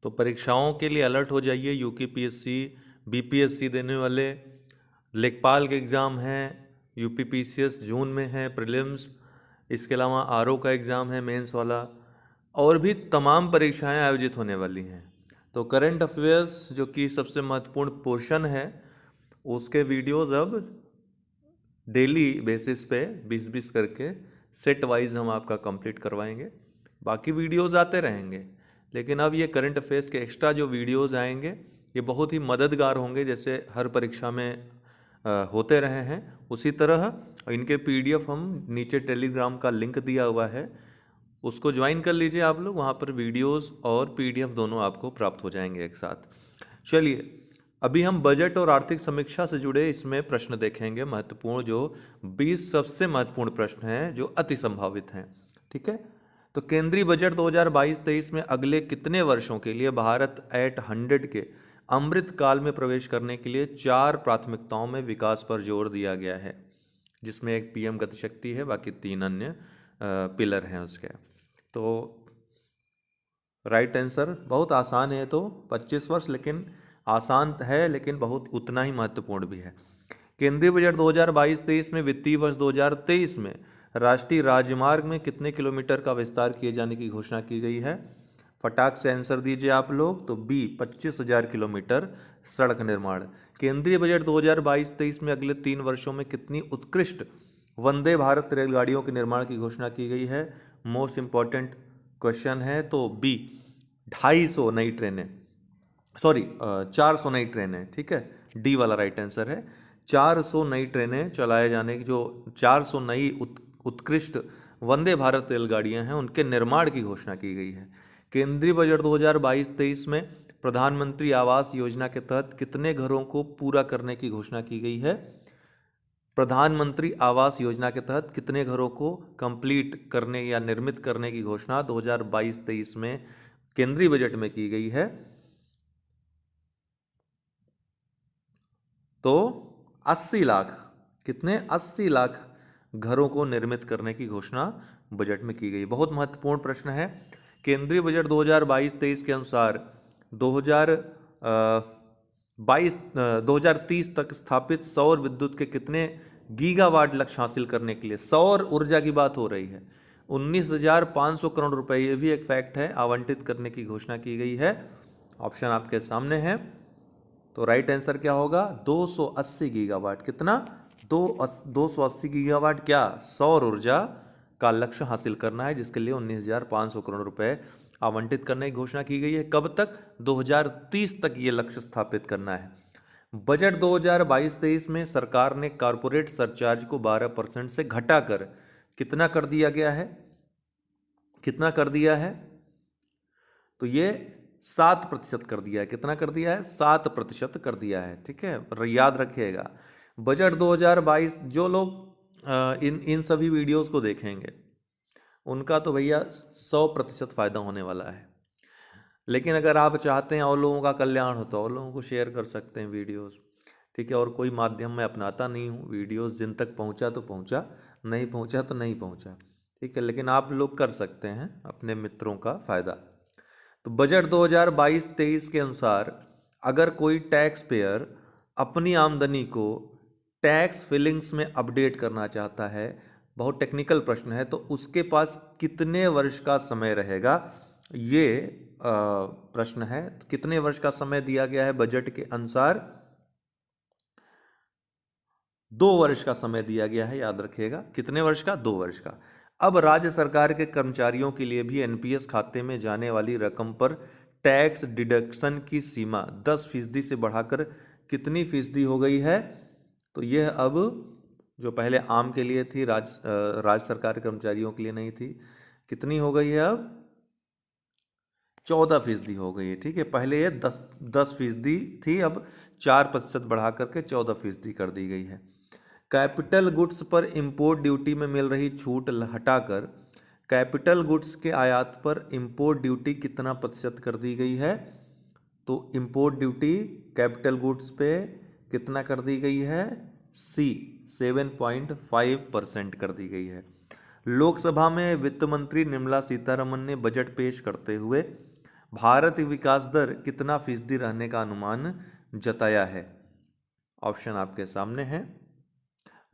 तो परीक्षाओं के लिए अलर्ट हो जाइए। यूपीपीएससी, बीपीएससी देने वाले, लेखपाल के एग्ज़ाम हैं, यूपीपीसीएस जून में है प्रीलिम्स, इसके अलावा आरओ का एग्ज़ाम है मेंस वाला, और भी तमाम परीक्षाएं आयोजित होने वाली हैं। तो करंट अफेयर्स जो कि सबसे महत्वपूर्ण पोर्शन है, उसके वीडियोस अब डेली बेसिस पे 20-20 करके सेट वाइज हम आपका कंप्लीट करवाएंगे। बाकी वीडियोस आते रहेंगे, लेकिन अब ये करंट अफेयर्स के एक्स्ट्रा जो वीडियोस आएंगे ये बहुत ही मददगार होंगे, जैसे हर परीक्षा में होते रहे हैं उसी तरह इनके पीडीएफ हम नीचे टेलीग्राम का लिंक दिया हुआ है, उसको ज्वाइन कर लीजिए आप लोग। वहाँ पर वीडियोस और पीडीएफ दोनों आपको प्राप्त हो जाएंगे एक साथ। चलिए, अभी हम बजट और आर्थिक समीक्षा से जुड़े इसमें प्रश्न देखेंगे महत्वपूर्ण, जो 20 सबसे महत्वपूर्ण प्रश्न हैं जो अति संभावित हैं। ठीक है, तो केंद्रीय बजट 2022-23 में अगले कितने वर्षों के लिए भारत एट 100 के अमृत काल में प्रवेश करने के लिए 4 प्राथमिकताओं में विकास पर जोर दिया गया है, जिसमें एक पीएम गति शक्ति है, बाकी 3 अन्य पिलर हैं उसके। तो राइट आंसर बहुत आसान है, तो 25 वर्ष, लेकिन आसान है लेकिन बहुत उतना ही महत्वपूर्ण भी है। केंद्रीय बजट 2022-23 में वित्तीय वर्ष 2023 में राष्ट्रीय राजमार्ग में कितने किलोमीटर का विस्तार किए जाने की घोषणा की गई है? फटाक से आंसर दीजिए आप लोग। तो बी 25,000 किलोमीटर सड़क निर्माण। केंद्रीय बजट 2022-23 में अगले 3 वर्षों में कितनी उत्कृष्ट वंदे भारत रेलगाड़ियों के निर्माण की घोषणा की गई है? मोस्ट इंपॉर्टेंट क्वेश्चन है। तो बी 250 नई ट्रेनें, सॉरी 400 नई ट्रेनें। ठीक है, डी वाला राइट आंसर है। 400 नई ट्रेनें चलाए जाने की, जो 400 नई उत्कृष्ट वंदे भारत रेलगाड़ियां हैं उनके निर्माण की घोषणा की गई है। केंद्रीय बजट 2022-23 में प्रधानमंत्री आवास योजना के तहत कितने घरों को पूरा करने की घोषणा की गई है? प्रधानमंत्री आवास योजना के तहत कितने घरों को कंप्लीट करने या निर्मित करने की घोषणा 2022-23 में केंद्रीय बजट में की गई है? तो 80 लाख। कितने? 80 लाख घरों को निर्मित करने की घोषणा बजट में की गई। बहुत महत्वपूर्ण प्रश्न है। केंद्रीय बजट 2022-23 के अनुसार 2030 तक स्थापित सौर विद्युत के कितने गीगावाट लक्ष्य हासिल करने के लिए, सौर ऊर्जा की बात हो रही है, 19,500 करोड़ रुपए, ये भी एक फैक्ट है, आवंटित करने की घोषणा की गई है। ऑप्शन आपके सामने है। तो राइट आंसर क्या होगा? 280 गीगावाट। कितना? 280 गीगावाट क्या? सौर ऊर्जा का लक्ष्य हासिल करना है, जिसके लिए 19,500 करोड़ रुपए आवंटित करने की घोषणा की गई है। कब तक? 2030 तक ये लक्ष्य स्थापित करना है। बजट 2022-23 में सरकार ने कारपोरेट सरचार्ज को 12% से घटाकर कितना कर दिया गया है? कितना कर दिया है? तो ये 7% कर दिया है। कितना कर दिया है? 7% कर दिया है। ठीक है, याद रखिएगा। बजट 2022, जो लोग इन सभी वीडियोस को देखेंगे उनका तो भैया 100% फ़ायदा होने वाला है। लेकिन अगर आप चाहते हैं और लोगों का कल्याण हो तो और लोगों को शेयर कर सकते हैं वीडियोस। ठीक है, और कोई माध्यम मैं अपनाता नहीं हूँ, वीडियोस जिन तक पहुँचा तो पहुँचा, नहीं पहुँचा तो नहीं पहुँचा। ठीक है, लेकिन आप लोग कर सकते हैं अपने मित्रों का फ़ायदा। तो बजट 2022-23 के अनुसार अगर कोई टैक्स पेयर अपनी आमदनी को टैक्स फिलिंग्स में अपडेट करना चाहता है, बहुत टेक्निकल प्रश्न है, तो उसके पास कितने वर्ष का समय रहेगा? ये प्रश्न है। तो कितने वर्ष का समय दिया गया है बजट के अनुसार? 2 वर्ष का समय दिया गया है, याद रखिएगा। कितने वर्ष का? 2 वर्ष का। अब राज्य सरकार के कर्मचारियों के लिए भी एनपीएस खाते में जाने वाली रकम पर टैक्स डिडक्शन की सीमा 10% से बढ़ाकर कितनी फीसदी हो गई है? तो यह अब, जो पहले आम के लिए थी, राज्य सरकार के कर्मचारियों के लिए नहीं थी, कितनी हो गई है अब? 14% हो गई है। ठीक है, पहले ये 10% थी, अब 4% बढ़ा करके 14% कर दी गई है। कैपिटल गुड्स पर इंपोर्ट ड्यूटी में मिल रही छूट हटाकर कैपिटल गुड्स के आयात पर इंपोर्ट ड्यूटी कितना प्रतिशत कर दी गई है? तो इंपोर्ट ड्यूटी कैपिटल गुड्स पे कितना कर दी गई है? सी 7.5% कर दी गई है। लोकसभा में वित्त मंत्री निर्मला सीतारमण ने बजट पेश करते हुए भारत की विकास दर कितना फीसदी रहने का अनुमान जताया है? ऑप्शन आपके सामने है।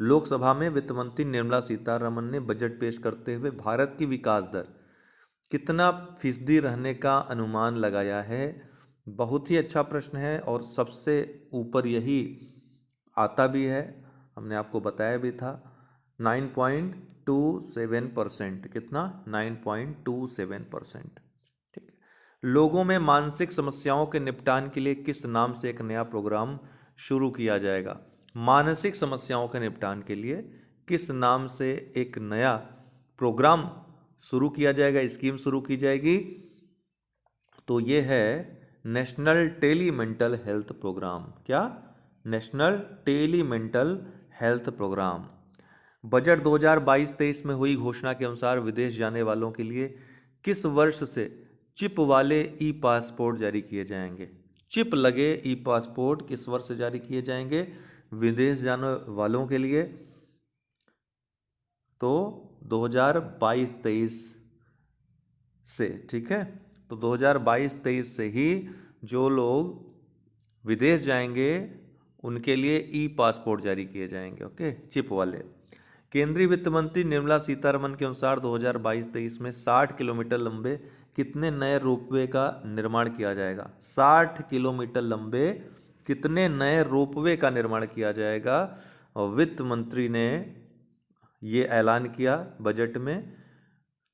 लोकसभा में वित्त मंत्री निर्मला सीतारमण ने बजट पेश करते हुए भारत की विकास दर कितना फीसदी रहने का अनुमान लगाया है? बहुत ही अच्छा प्रश्न है और सबसे ऊपर यही आता भी है, हमने आपको बताया भी था। 9.27%। कितना? 9.27%। ठीक है। लोगों में मानसिक समस्याओं के निपटान के लिए किस नाम से एक नया प्रोग्राम शुरू किया जाएगा? मानसिक समस्याओं के निपटान के लिए किस नाम से एक नया प्रोग्राम शुरू किया जाएगा, स्कीम शुरू की जाएगी? तो ये है national tele mental health program. क्या? National tele mental health program. Budget 2022-23 में हुई घोषणा के अनुसार विदेश जाने वालों के लिए किस वर्ष से चिप वाले ई पासपोर्ट जारी किए जाएंगे? चिप लगे ई पासपोर्ट किस वर्ष से जारी किए जाएंगे विदेश जाने वालों के लिए? तो 2022-23 से। ठीक है, तो 2022-23 से ही जो लोग विदेश जाएंगे उनके लिए ई पासपोर्ट जारी किए जाएंगे। ओके, चिप वाले। केंद्रीय वित्त मंत्री निर्मला सीतारमण के अनुसार 2022-23 में 60 किलोमीटर लंबे कितने नए रोपवे का निर्माण किया जाएगा? 60 किलोमीटर लंबे कितने नए रोपवे का निर्माण किया जाएगा? और वित्त मंत्री ने ये ऐलान किया बजट में।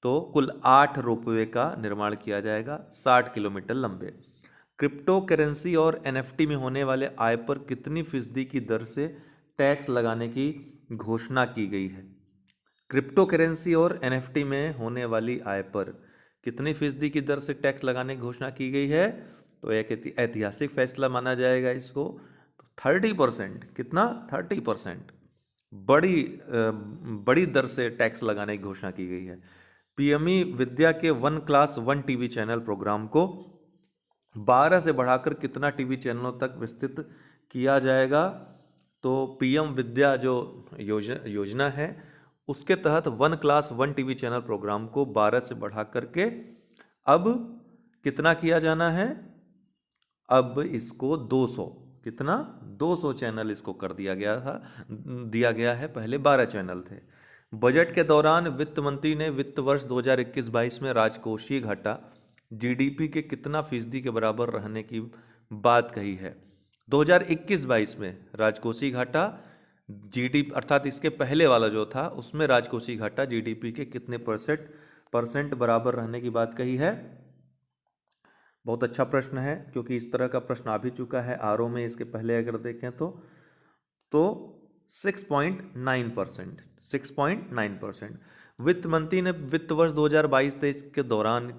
तो कुल 8 रोपवे का निर्माण किया जाएगा 60 किलोमीटर लंबे। क्रिप्टो करेंसी और एनएफटी में होने वाले आय पर कितनी फीसदी की दर से टैक्स लगाने की घोषणा की गई है? क्रिप्टो करेंसी और एनएफटी में होने वाली आय पर कितनी फीसदी की दर से टैक्स लगाने की घोषणा की गई है? तो एक ऐतिहासिक फैसला माना जाएगा इसको। 30%। कितना? 30%। बड़ी दर से टैक्स लगाने की घोषणा की गई है। पीएमई विद्या के 1+1 टीवी चैनल प्रोग्राम को 12 से बढ़ाकर कितना टीवी चैनलों तक विस्तृत किया जाएगा? तो पीएम विद्या जो योजना है उसके तहत 1+1 टीवी चैनल प्रोग्राम को 12 से बढ़ा करके अब कितना किया जाना है? अब इसको 200। कितना? 200 चैनल इसको कर दिया गया है। पहले 12 चैनल थे। बजट के दौरान वित्त मंत्री ने वित्त वर्ष 2021-22 में राजकोषीय घाटा जीडीपी के कितना फीसदी के बराबर रहने की बात कही है? 2021-22 में राजकोषीय घाटा जीडीपी अर्थात इसके पहले वाला जो था उसमें राजकोषीय घाटा जीडीपी के कितने परसेंट बराबर रहने की बात कही है? बहुत अच्छा प्रश्न है क्योंकि इस तरह का प्रश्न आ भी चुका है आरओ में। इसके पहले अगर देखें तो 6.9%। 6.9%। वित्त मंत्री ने वित्त वर्ष 2022-23 के दौरान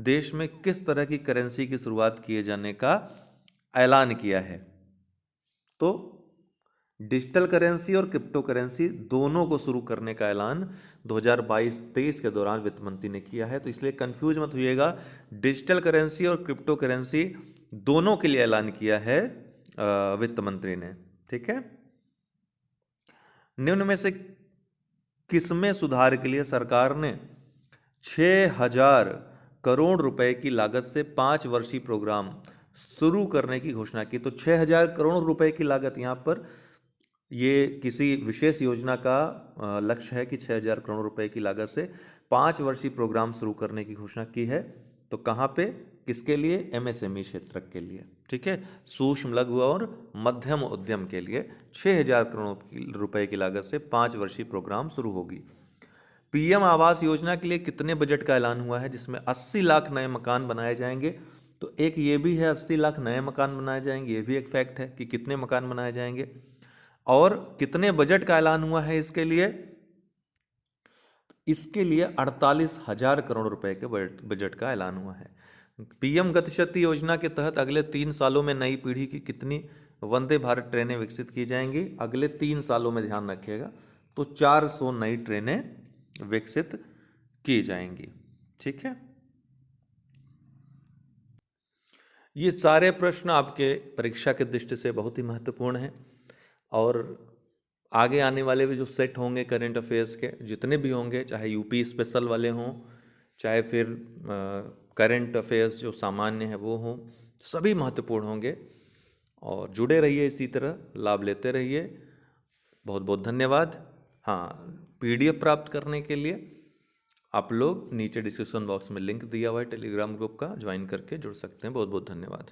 देश में किस तरह की करेंसी की शुरुआत किए जाने का ऐलान किया है? तो डिजिटल करेंसी और क्रिप्टो करेंसी दोनों को शुरू करने का ऐलान 2022-23 के दौरान वित्त मंत्री ने किया है। तो इसलिए कंफ्यूज मत होइएगा, डिजिटल करेंसी और क्रिप्टो करेंसी दोनों के लिए ऐलान किया है वित्त मंत्री ने। ठीक है। निम्न में से किसमें सुधार के लिए सरकार ने 6,000 करोड़ रुपए की लागत से 5 वर्षीय प्रोग्राम शुरू करने की घोषणा की? तो 6,000 करोड़ रुपए की लागत यहाँ पर ये किसी विशेष योजना का लक्ष्य है कि 6,000 करोड़ रुपए की लागत से 5 वर्षीय प्रोग्राम शुरू करने की घोषणा की है। तो कहाँ पे? किसके लिए? एमएसएमई क्षेत्र के लिए। ठीक है, सूक्ष्म लघु और मध्यम उद्यम के लिए 6,000 करोड़ रुपए की लागत से 5 वर्षीय प्रोग्राम शुरू होगी। पीएम आवास योजना के लिए कितने बजट का ऐलान हुआ है जिसमें 80 लाख नए मकान बनाए जाएंगे? तो एक ये भी है 80 लाख नए मकान बनाए जाएंगे, ये भी एक फैक्ट है कि कितने मकान बनाए जाएंगे। और कितने बजट का ऐलान हुआ है इसके लिए? इसके लिए 48,000 करोड़ रुपए के बजट का ऐलान हुआ है। पीएम गति शक्ति योजना के तहत अगले 3 सालों में नई पीढ़ी की कितनी वंदे भारत ट्रेनें विकसित की जाएंगी? अगले 3 सालों में ध्यान रखिएगा, तो 400 नई ट्रेनें विकसित की जाएंगी। ठीक है, ये सारे प्रश्न आपके परीक्षा की दृष्टि से बहुत ही महत्वपूर्ण हैं और आगे आने वाले भी जो सेट होंगे करंट अफेयर्स के जितने भी होंगे, चाहे यूपी स्पेशल वाले हों, चाहे फिर करंट अफेयर्स जो सामान्य है वो हों, सभी महत्वपूर्ण होंगे। और जुड़े रहिए इसी तरह, लाभ लेते रहिए। बहुत बहुत धन्यवाद। हाँ, PDF प्राप्त करने के लिए आप लोग नीचे डिस्क्रिप्शन बॉक्स में लिंक दिया हुआ है टेलीग्राम ग्रुप का, ज्वाइन करके जुड़ सकते हैं। बहुत बहुत धन्यवाद।